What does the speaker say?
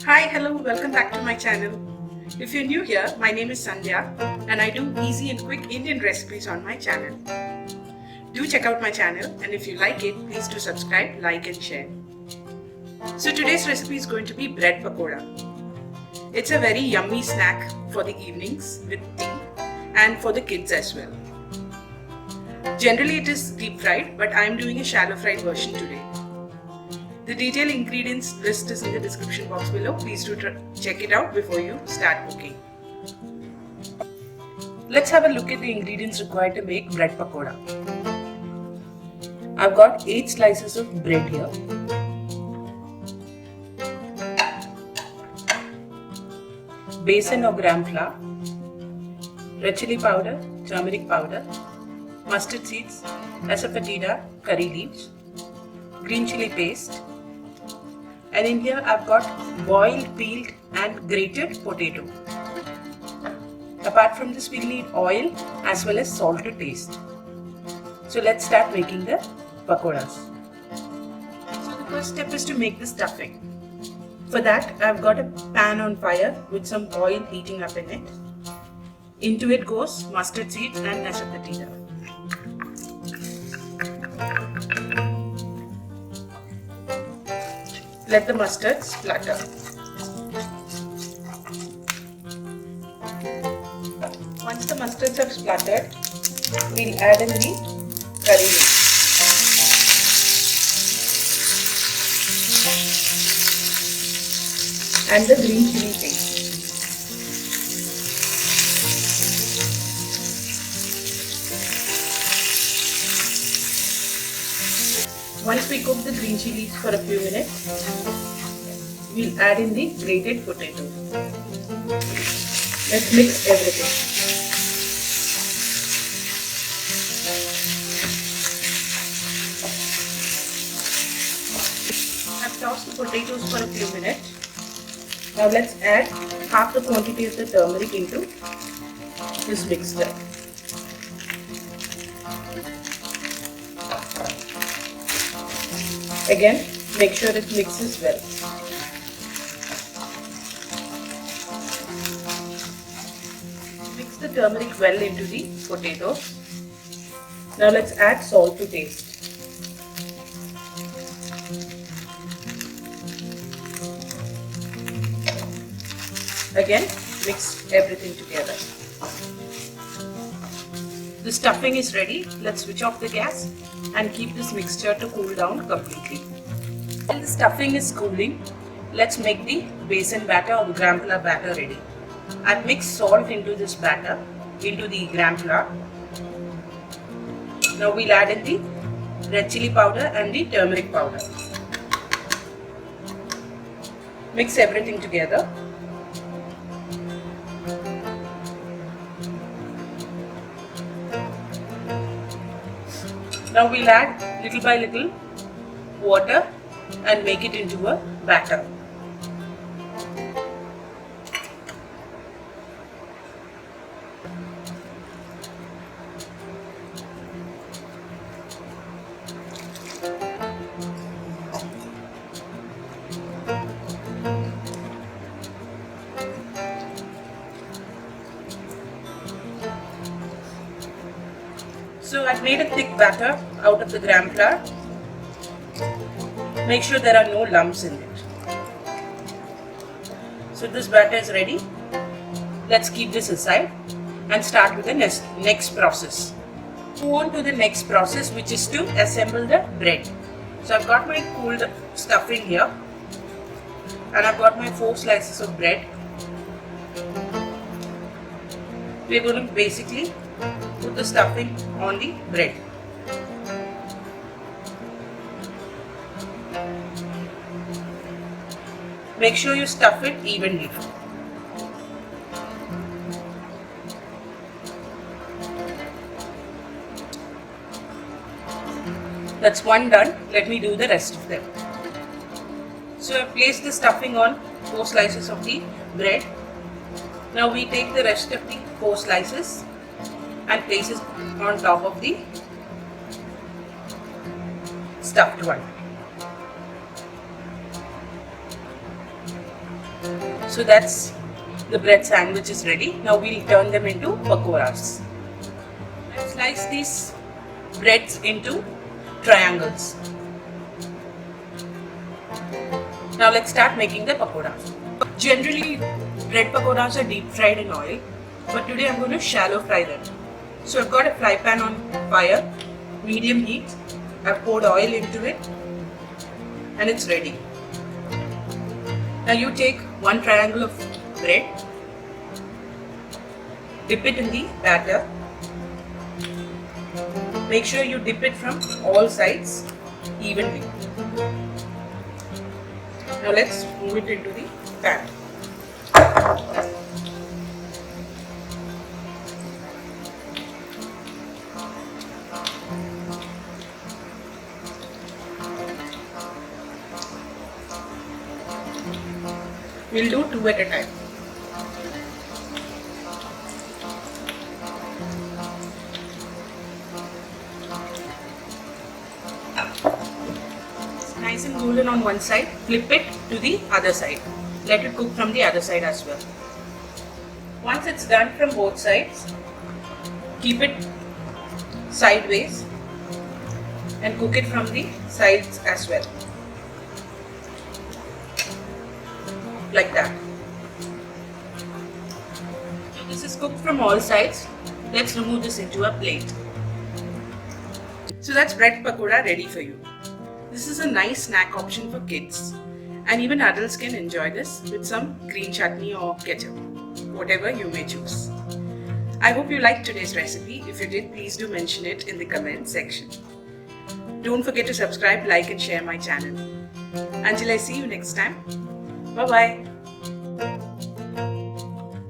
Hi, hello, welcome back to my channel. If you're new here, my name is Sandhya and I do easy and quick Indian recipes on my channel. Do check out my channel, and if you like it, please do subscribe, like and share. So today's recipe is going to be bread pakora. It's a very yummy snack for the evenings with tea and for the kids as well. Generally it is deep fried, but I am doing a shallow fried version today. The detailed ingredients list is in the description box below. Please do check it out before you start cooking. Let's have a look at the ingredients required to make bread pakora. I've got 8 slices of bread here. Besan or gram flour, red chilli powder, turmeric powder, mustard seeds, asafoetida, curry leaves, green chilli paste, and in here I've got boiled, peeled and grated potato. Apart from this, we'll need oil as well as salt to taste. So let's start making the pakoras. So the first step is to make the stuffing. For that, I've got a pan on fire with some oil heating up in it. Into it goes mustard seeds and asafoetida. Let the mustard splutter. Once the mustards have spluttered, we'll add in the curry leaves. And the green chilli paste. Once we cook the green chilies for a few minutes, we'll add in the grated potato. Let's mix everything. I've tossed the potatoes for a few minutes. Now let's add half the quantity of the turmeric into this mixture. Again, make sure it mixes well. Mix the turmeric well into the potatoes. Now let's add salt to taste. Again, mix everything together. The stuffing is ready. Let's switch off the gas and keep this mixture to cool down completely. While the stuffing is cooling, let's make the besan batter or the gram flour batter ready. I've mixed salt into this batter, into the gram flour. Now we'll add in the red chilli powder and the turmeric powder. Mix everything together. Now we'll add little by little water and make it into a batter. So I've made a thick batter out of the gram flour. Make sure there are no lumps in it. So this batter is ready. Let's keep this aside and start with the next process. Move on to the next process, which is to assemble the bread. So I've got my cooled stuffing here and I've got my 4 slices of bread. We're going to basically put the stuffing on the bread. Make sure you stuff it evenly. That's one done. Let me do the rest of them. So I placed the stuffing on 4 slices of the bread. Now we take the rest of the 4 slices and place it on top of the stuffed one. So that's the bread sandwich is ready. Now we'll turn them into pakoras. Let's slice these breads into triangles. Now let's start making the pakoras. Generally, bread pakoras are deep fried in oil, but today I'm going to shallow fry them. So I've got a fry pan on fire, medium heat. I've poured oil into it and it's ready. Now you take one triangle of bread, dip it in the batter. Make sure you dip it from all sides evenly. Now let's move it into the pan. We'll do two at a time. It's nice and golden on one side. Flip it to the other side. Let it cook from the other side as well. Once it's done from both sides, keep it sideways and cook it from the sides as well. Like that. So this is cooked from all sides. Let's remove this into a plate. So that's bread pakora ready for you. This is a nice snack option for kids, and even adults can enjoy this with some green chutney or ketchup, whatever you may choose. I hope you liked today's recipe. If you did, please do mention it in the comment section. Don't forget to subscribe, like and share my channel. Until I see you next time. Bye-bye.